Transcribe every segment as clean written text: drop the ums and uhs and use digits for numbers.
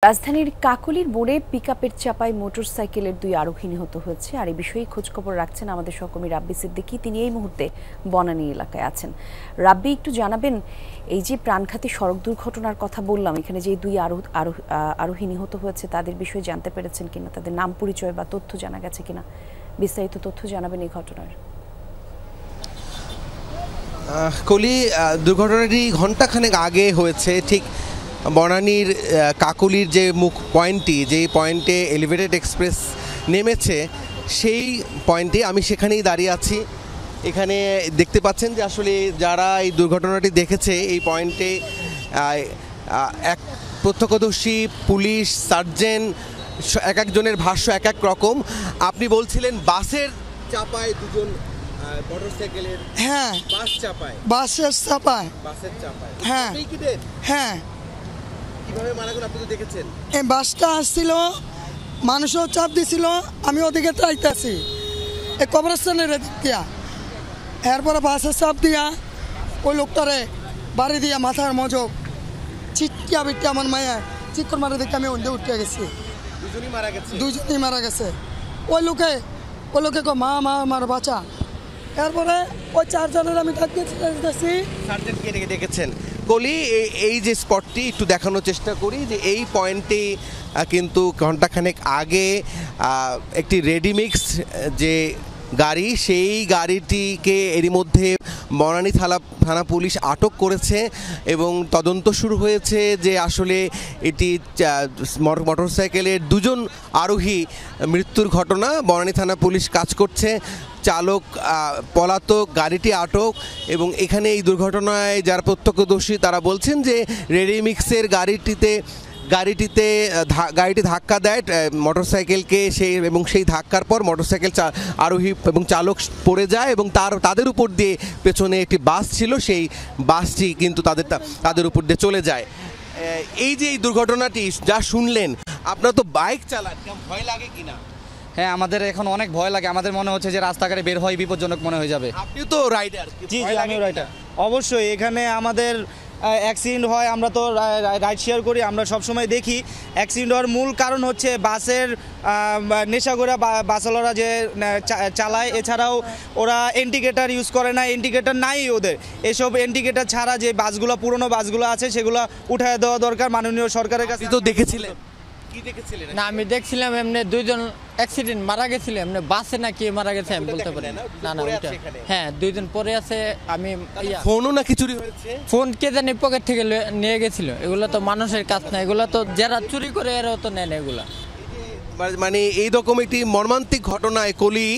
রাজধানীর কাকলির মোড়ে পিকআপের চাপায় মোটরসাইকেলের দুই আরোহী নিহত হয়েছে। আর এই বিষয়ে খোঁজখবর রাখছেন আমাদের সহকর্মী রাব্বি সিদ্দিকী। তিনি এই মুহূর্তে বনানী এলাকায় আছেন। রাব্বি, একটু জানাবেন, এই যে প্রাণঘাতী সড়ক দুর্ঘটনার কথা বললাম, এখানে যে দুই আরোহী নিহত হয়েছে তাদের বিষয়ে জানতে পেরেছেন কিনা, তাদের নাম পরিচয় বা তথ্য জানা গেছে কিনা, বিস্তারিত তথ্য জানাবেন এই ঘটনার। কলি, দুর্ঘটনাটি ঘণ্টাখানেক আগে হয়েছে। ঠিক বনানীর কাকলির যে মুখ পয়েন্টটি, যেই পয়েন্টে এলিভেটেড এক্সপ্রেস নেমেছে, সেই পয়েন্টে আমি সেখানেই দাঁড়িয়ে আছি। এখানে দেখতে পাচ্ছেন যে আসলে যারা এই দুর্ঘটনাটি দেখেছে, এই পয়েন্টে এক প্রত্যক্ষদর্শী, পুলিশ, সার্জেন্ট, এক একজনের ভাষ্য এক এক রকম। আপনি বলছিলেন বাসের চাপায় দুজন মোটরসাইকেলের, হ্যাঁ, বাসের চাপায়, হ্যাঁ হ্যাঁ। কিভাবে মারা গেল আপনি তো দেখেছেন? এই বাসটা আসছিল, মানুষও চাপ দিছিল, আমি ওদিকে চাইতেছি এই কবরস্থানের দিক দিয়া। এরপরে বাসের চাপ দিয়া ওই লোকটারে বাড়ি দিয়া মাথার মজক চিটকিয়া বিটকিয়া আমার মায়া চিৎকর মারা দেখে আমি অন্ধে উঠে গেছি। দুজনই মারা গেছে। ওই লোকে মা মা আমার বাচ্চা। এরপরে ওই চারজনের আমি ডাকতেছি। দেখেছেন কলি, এই যে স্পটটি একটু দেখানোর চেষ্টা করি, যে এই পয়েন্টে কিন্তু ঘণ্টাখানেক আগে একটি রেডিমিক্স যে গাড়ি, সেই গাড়িটিকে এরই মধ্যে বনানী থানা পুলিশ আটক করেছে এবং তদন্ত শুরু হয়েছে যে আসলে এটি মোটরসাইকেলের দুজন আরোহী মৃত্যুর ঘটনা। বনানী থানা পুলিশ কাজ করছে, চালক পলাতক, গাড়িটি আটক। এবং এখানে এই দুর্ঘটনায় যারা প্রত্যক্ষদর্শী তারা বলছেন যে রেডিমিক্সের গাড়িটি ধাক্কা দেয় মোটরসাইকেলকে, সেই ধাক্কার পর মোটরসাইকেল আরোহী এবং চালক পড়ে যায় এবং তাদের উপর দিয়ে পেছনে একটি বাস ছিল, সেই বাসটি কিন্তু তাদের উপর দিয়ে চলে যায়। এই যে এই দুর্ঘটনাটি যা শুনলেন, আপনারা তো বাইক চালান, ভয় লাগে কিনা? হ্যাঁ, আমাদের এখন অনেক ভয় লাগে। আমাদের মনে হচ্ছে যে রাস্তাঘাটে বের হয় বিপজ্জনক মনে হয়ে যাবে। আপনি তো রাইডার? জি, আমিও রাইডার। অবশ্যই এখানে আমাদের অ্যাক্সিডেন্ট হয়, আমরা তো রাইড শেয়ার করি, আমরা সবসময় দেখি। অ্যাক্সিডেন্ট হওয়ার মূল কারণ হচ্ছে বাসের নেশা করে বাসওয়ালারা যে চালায়, এছাড়াও ওরা ইন্ডিকেটার ইউজ করে না, ইন্ডিকেটার নাই ওদের। এসব ইন্ডিকেটার ছাড়া যে বাসগুলো, পুরনো বাসগুলো আছে, সেগুলো উঠায় দেওয়া দরকার মাননীয় সরকারের কাছে। তো দেখেছিলেন? না, আমি দেখছিলাম এমনি দুইজন অ্যাক্সিডেন্ট মারা গেছিল, এমনি বাসে না কি মারা গেছে আমি বলতে পারি না। না ওইটা, হ্যাঁ, দুইজন পরে আছে। আমি ফোনও নাকি চুরি হয়েছে? ফোন কে জানি পকেট থেকে নিয়ে গেছিল। এগুলো তো মানুষের কাজ না, এগুলো তো যারা চুরি করে এরাও তো নেয় না এগুলা। মানে এইরকম একটি মর্মান্তিক ঘটনায় কলি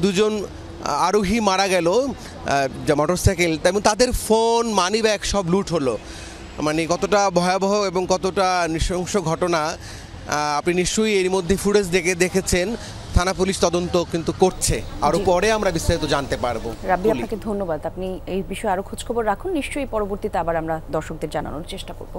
দুজন আরোহী মারা গেল মোটরসাইকেল, এবং তাদের ফোন, মানি ব্যাগ সব লুট হলো। মানে কতটা ভয়াবহ এবং কতটা নৃশংস ঘটনা আপনি নিশ্চয়ই এর মধ্যে ফুটেজ দেখেছেন। থানা পুলিশ তদন্ত কিন্তু করছে, আরও পরে আমরা বিস্তারিত জানতে পারবো। রাব্বি, আপনাকে ধন্যবাদ। আপনি এই বিষয়ে আরও খোঁজখবর রাখুন, নিশ্চয়ই পরবর্তীতে আবার আমরা দর্শকদের জানানোর চেষ্টা করব।